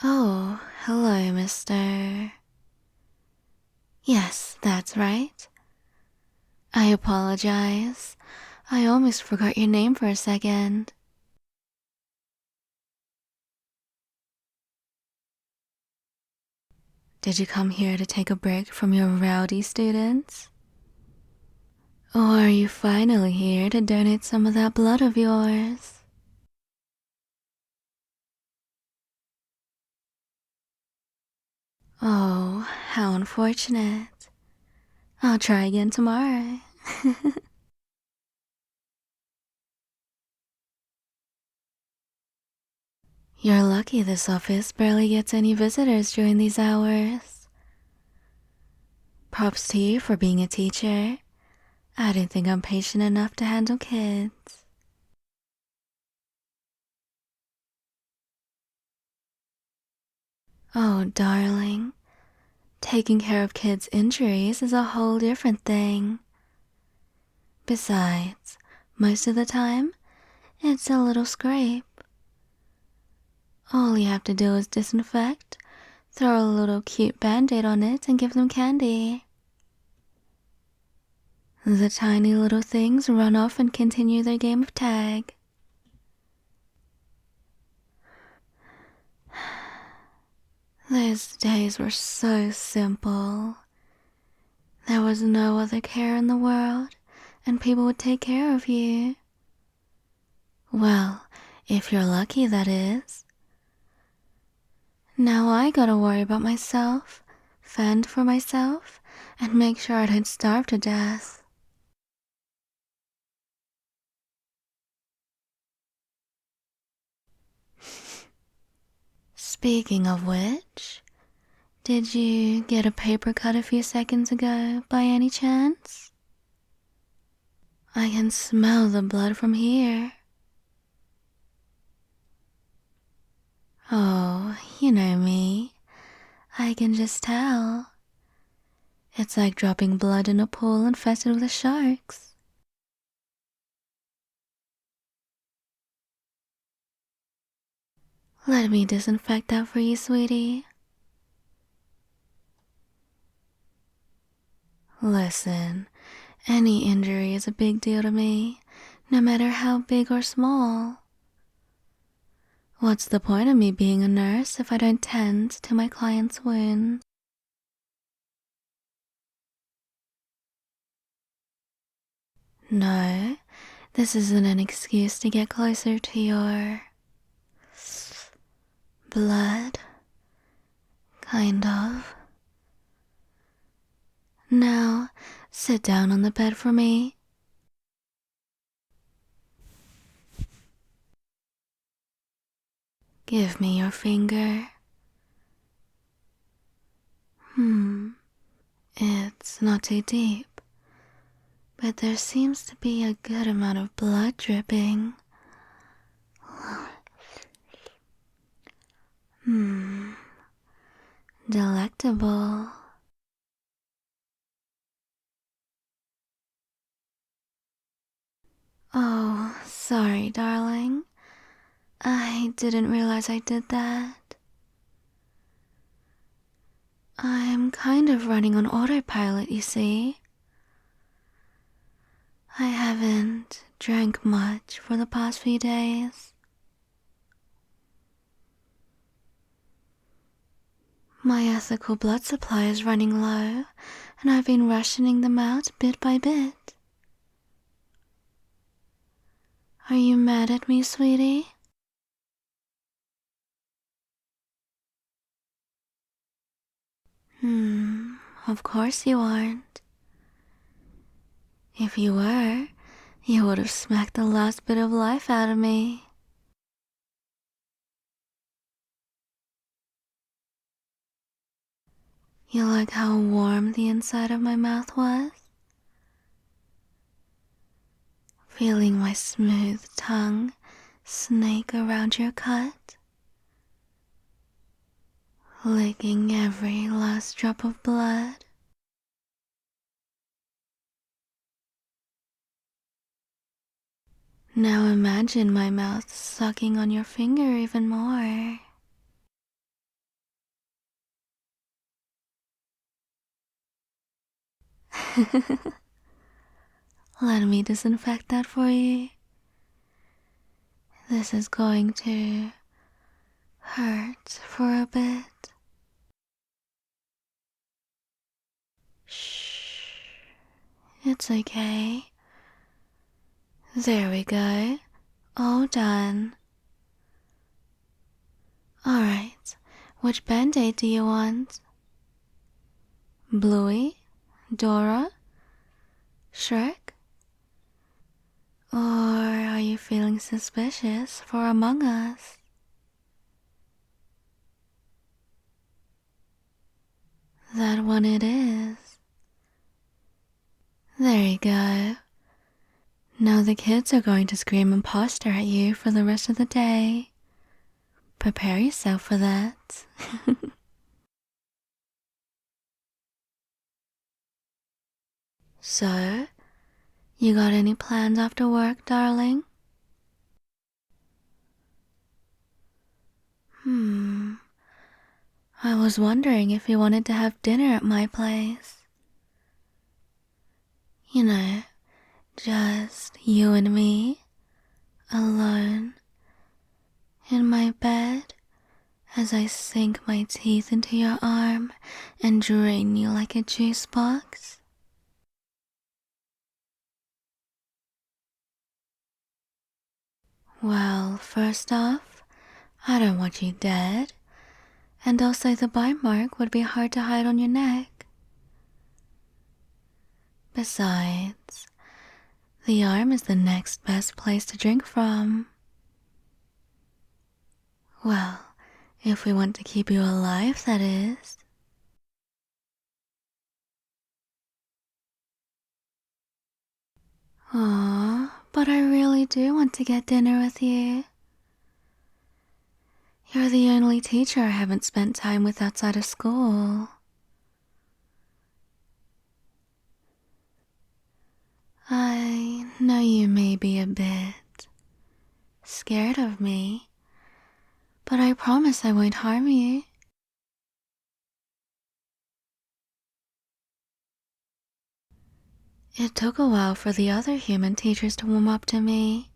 Oh, hello, mister. Yes, that's right. I apologize. I almost forgot your name for a second. Did you come here to take a break from your rowdy students? Or are you finally here to donate some of that blood of yours? Oh, how unfortunate. I'll try again tomorrow. You're lucky this office barely gets any visitors during these hours. Props to you for being a teacher. I don't think I'm patient enough to handle kids. Oh, darling. Taking care of kids' injuries is a whole different thing. Besides, most of the time, it's a little scrape. All you have to do is disinfect, throw a little cute band-aid on it, and give them candy. The tiny little things run off and continue their game of tag. Those days were so simple. There was no other care in the world, and people would take care of you. Well, if you're lucky, that is. Now I gotta worry about myself, fend for myself, and make sure I don't starve to death. Speaking of which, did you get a paper cut a few seconds ago by any chance? I can smell the blood from here. Oh, you know me. I can just tell. It's like dropping blood in a pool infested with sharks. Let me disinfect that for you, sweetie. Listen, any injury is a big deal to me, no matter how big or small. What's the point of me being a nurse if I don't tend to my client's wounds? No, this isn't an excuse to get closer to your blood. Kind of. Now, sit down on the bed for me. Give me your finger. It's not too deep, but there seems to be a good amount of blood dripping. Delectable. Oh, sorry, darling. I didn't realize I did that. I'm kind of running on autopilot, you see. I haven't drank much for the past few days. My ethical blood supply is running low, and I've been rationing them out bit by bit. Are you mad at me, sweetie? Of course you aren't. If you were, you would have smacked the last bit of life out of me. You like how warm the inside of my mouth was? Feeling my smooth tongue snake around your cut? Licking every last drop of blood? Now imagine my mouth sucking on your finger even more. Let me disinfect that for you. This is going to hurt for a bit. Shh. It's okay. There we go. All done. Alright, which band-aid do you want? Bluey? Dora? Shrek? Or are you feeling suspicious for Among Us? That one it is. There you go. Now the kids are going to scream imposter at you for the rest of the day. Prepare yourself for that. So, you got any plans after work, darling? I was wondering if you wanted to have dinner at my place. You know, just you and me, alone, in my bed, as I sink my teeth into your arm and drain you like a juice box. Well, first off, I don't want you dead, and also the bite mark would be hard to hide on your neck. Besides, the arm is the next best place to drink from. Well, if we want to keep you alive, that is. Aw, but I really do want to get dinner with you. You're the only teacher I haven't spent time with outside of school. I know you may be a bit scared of me, but I promise I won't harm you. It took a while for the other human teachers to warm up to me,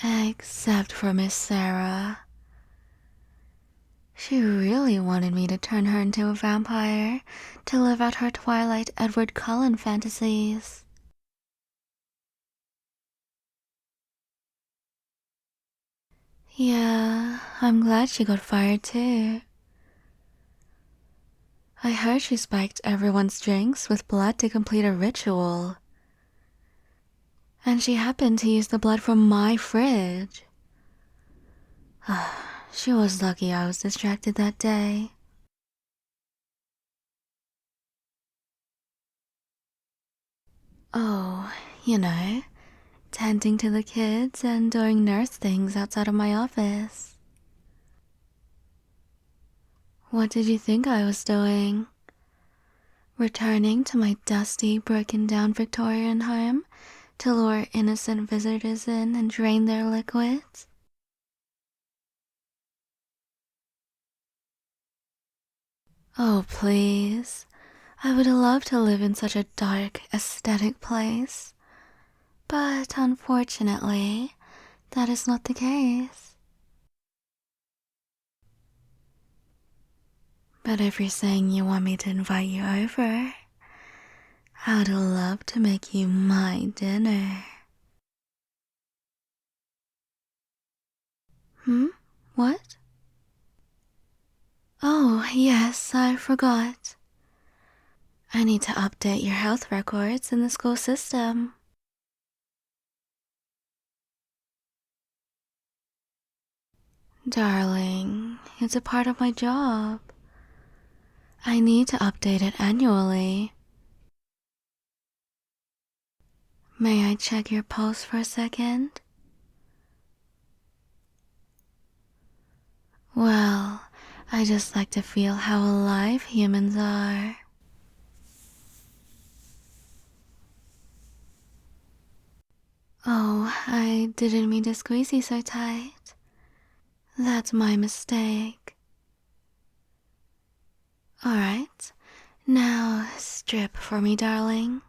except for Miss Sarah. She really wanted me to turn her into a vampire to live out her Twilight Edward Cullen fantasies. Yeah, I'm glad she got fired too. I heard she spiked everyone's drinks with blood to complete a ritual. And she happened to use the blood from my fridge. She was lucky I was distracted that day. Oh, you know, tending to the kids and doing nurse things outside of my office. What did you think I was doing? Returning to my dusty, broken-down Victorian home to lure innocent visitors in and drain their liquids? Oh, please. I would love to live in such a dark, aesthetic place. But unfortunately, that is not the case. But if you're saying you want me to invite you over, I'd love to make you my dinner. What? Oh, yes, I forgot. I need to update your health records in the school system. Darling, it's a part of my job. I need to update it annually. May I check your pulse for a second? Well, I just like to feel how alive humans are. Oh, I didn't mean to squeeze you so tight. That's my mistake. Alright, Now strip for me, darling.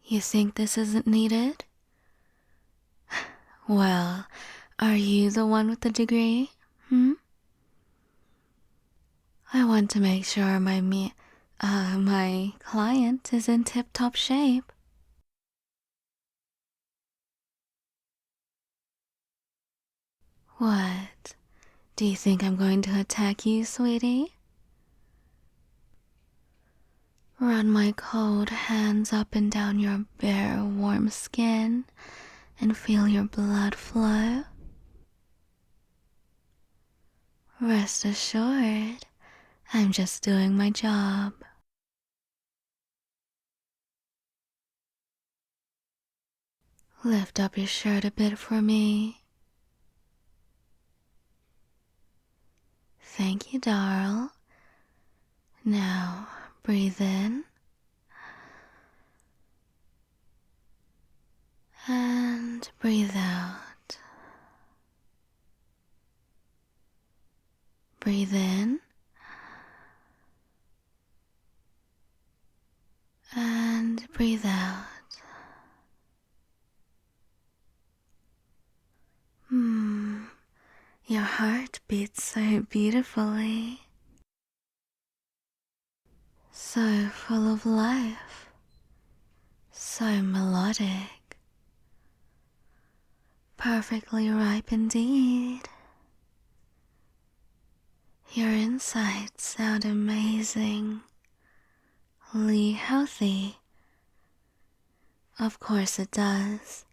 You think this isn't needed? Well, are you the one with the degree? I want to make sure my client is in tip-top shape. What? Do you think I'm going to attack you, sweetie? Run my cold hands up and down your bare, warm skin and feel your blood flow? Rest assured, I'm just doing my job. Lift up your shirt a bit for me. Thank you, darl. Now, breathe in. And breathe out. Breathe in. And breathe out. Your heart beats so beautifully. So full of life. So melodic. Perfectly ripe indeed. Your insights sound amazingly healthy. Of course it does.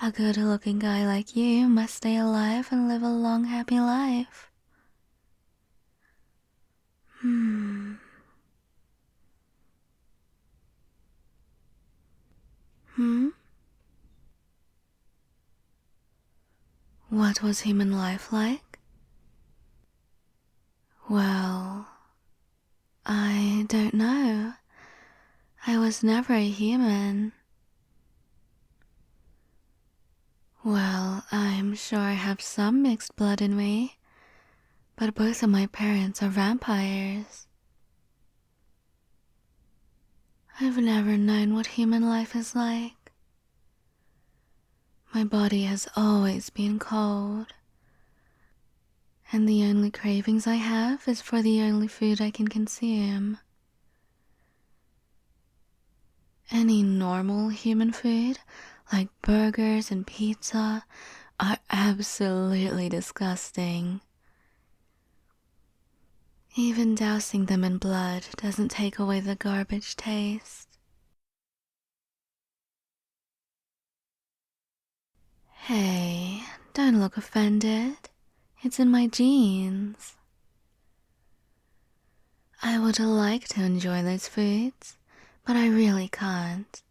A good-looking guy like you must stay alive and live a long, happy life. What was human life like? Well, I don't know. I was never a human. Well, I'm sure I have some mixed blood in me, but both of my parents are vampires. I've never known what human life is like. My body has always been cold, and the only cravings I have is for the only food I can consume. Any normal human food, like burgers and pizza, are absolutely disgusting. Even dousing them in blood doesn't take away the garbage taste. Hey, don't look offended. It's in my genes. I would like to enjoy those foods, but I really can't.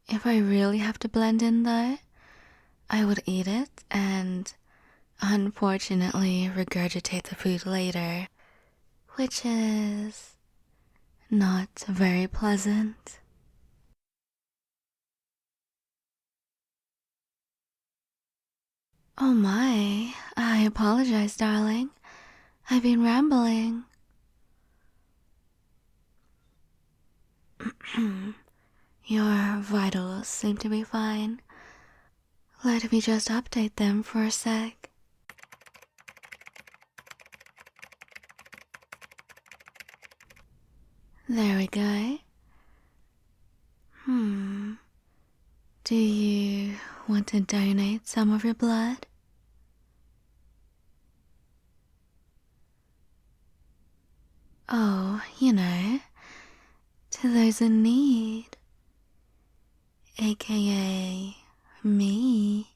If I really have to blend in though, I would eat it and unfortunately regurgitate the food later, which is not very pleasant. Oh my, I apologize, darling. I've been rambling. Your vitals seem to be fine. Let me just update them for a sec. There we go. Do you want to donate some of your blood? Oh, to those in need, aka me.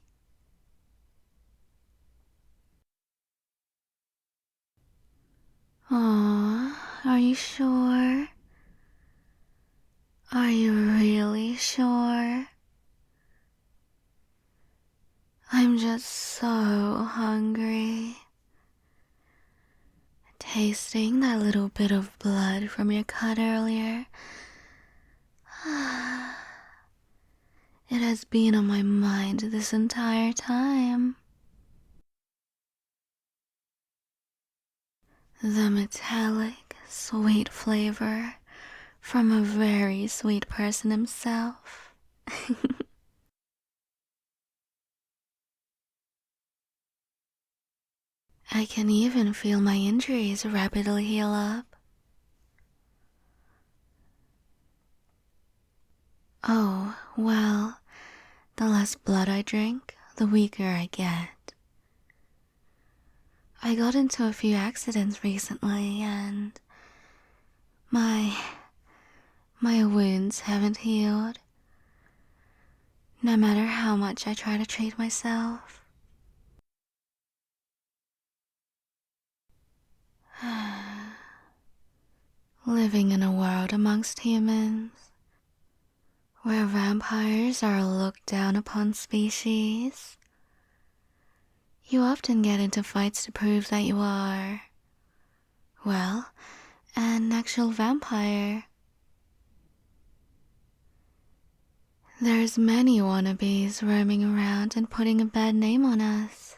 Aw, are you sure? Are you really sure? I'm just so hungry. Tasting that little bit of blood from your cut earlier, it has been on my mind this entire time. The metallic, sweet flavor from a very sweet person himself. I can even feel my injuries rapidly heal up. Oh, well, the less blood I drink, the weaker I get. I got into a few accidents recently and my wounds haven't healed, no matter how much I try to treat myself. Living in a world amongst humans, where vampires are a looked down upon species, you often get into fights to prove that you are, well, an actual vampire. There's many wannabes roaming around and putting a bad name on us.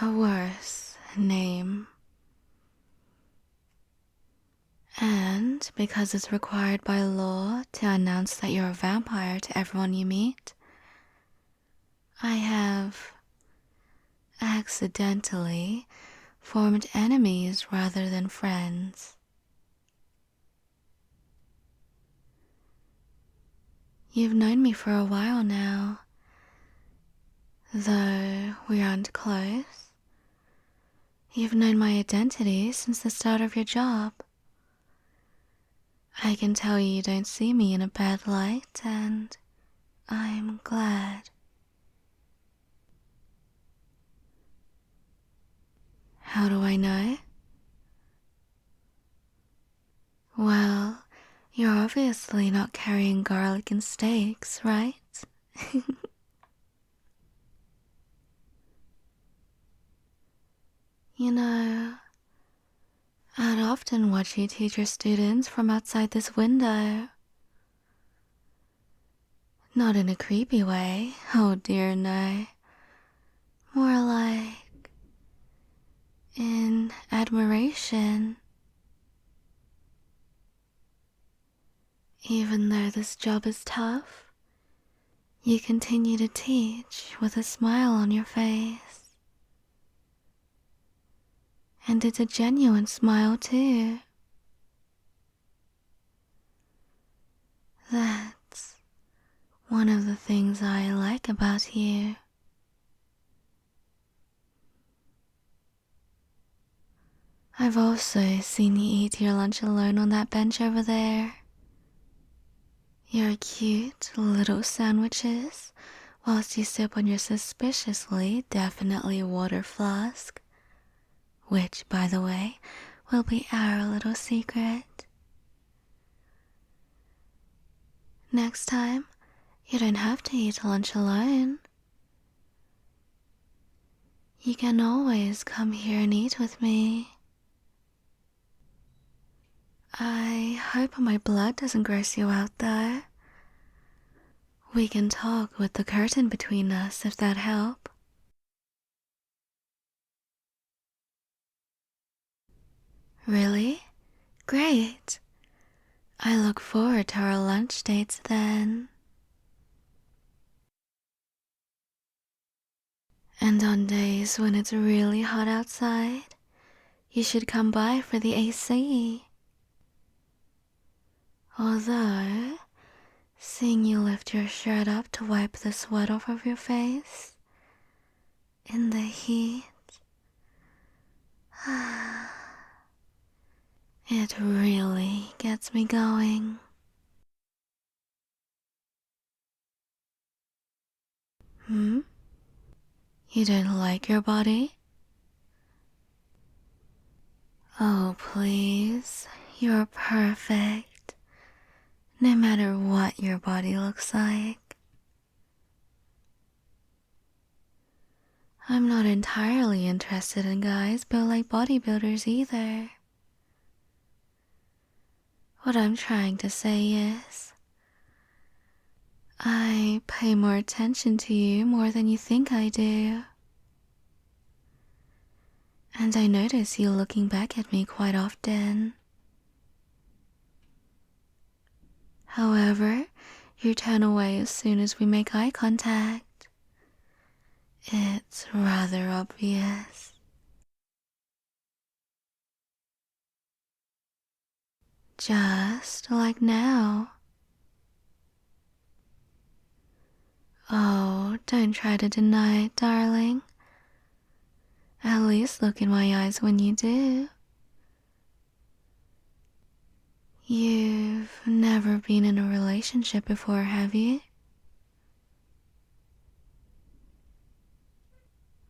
A worse name. And because it's required by law to announce that you're a vampire to everyone you meet, I have accidentally formed enemies rather than friends. You've known me for a while now, though we aren't close. You've known my identity since the start of your job. I can tell you don't see me in a bad light, and I'm glad. How do I know? Well, you're obviously not carrying garlic and steaks, right? You know, I'd often watch you teach your students from outside this window. Not in a creepy way, oh dear no. More like in admiration. Even though this job is tough, you continue to teach with a smile on your face. And it's a genuine smile too. That's one of the things I like about you. I've also seen you eat your lunch alone on that bench over there. Your cute little sandwiches, whilst you sip on your suspiciously definitely water flask, which, by the way, will be our little secret. Next time, you don't have to eat lunch alone. You can always come here and eat with me. I hope my blood doesn't gross you out though. We can talk with the curtain between us if that helps. Really? Great. I look forward to our lunch dates then. And on days when it's really hot outside, you should come by for the AC. Although, seeing you lift your shirt up to wipe the sweat off of your face in the heat, it really gets me going. You don't like your body? Oh, please. You're perfect. No matter what your body looks like. I'm not entirely interested in guys built like bodybuilders either. What I'm trying to say is, I pay more attention to you more than you think I do. and I notice you looking back at me quite often. However, you turn away as soon as we make eye contact. It's rather obvious. Just like now. Oh, don't try to deny it, darling. At least look in my eyes when you do. You've never been in a relationship before, have you?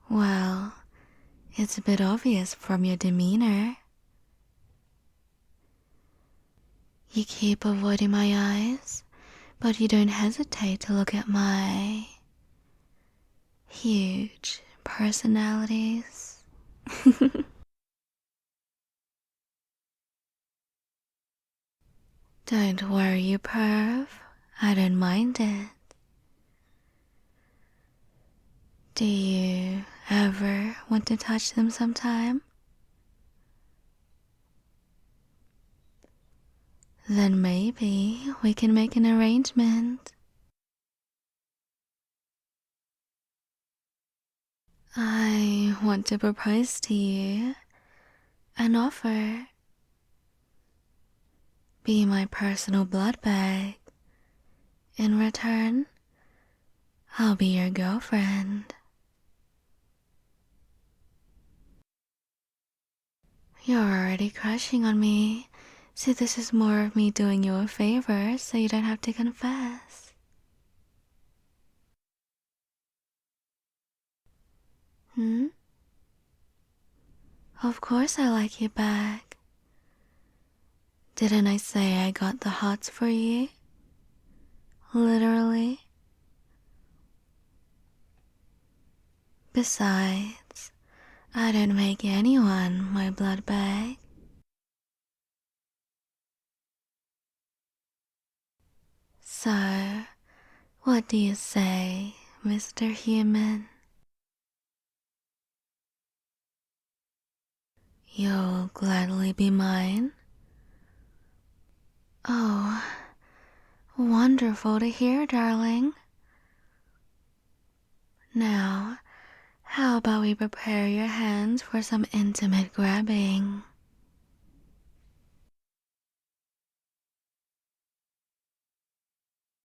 Well, it's a bit obvious from your demeanor. You keep avoiding my eyes, but you don't hesitate to look at my huge personalities. Don't worry, you perv. I don't mind it. Do you ever want to touch them sometime? Then maybe we can make an arrangement. I want to propose to you an offer. Be my personal blood bag. In return, I'll be your girlfriend. You're already crushing on me, so this is more of me doing you a favor so you don't have to confess. Of course I like you back. Didn't I say I got the hots for you? Literally. Besides, I don't make anyone my blood bag. So, what do you say, Mr. Human? You'll gladly be mine? Oh, wonderful to hear, darling. Now, how about we prepare your hands for some intimate grabbing?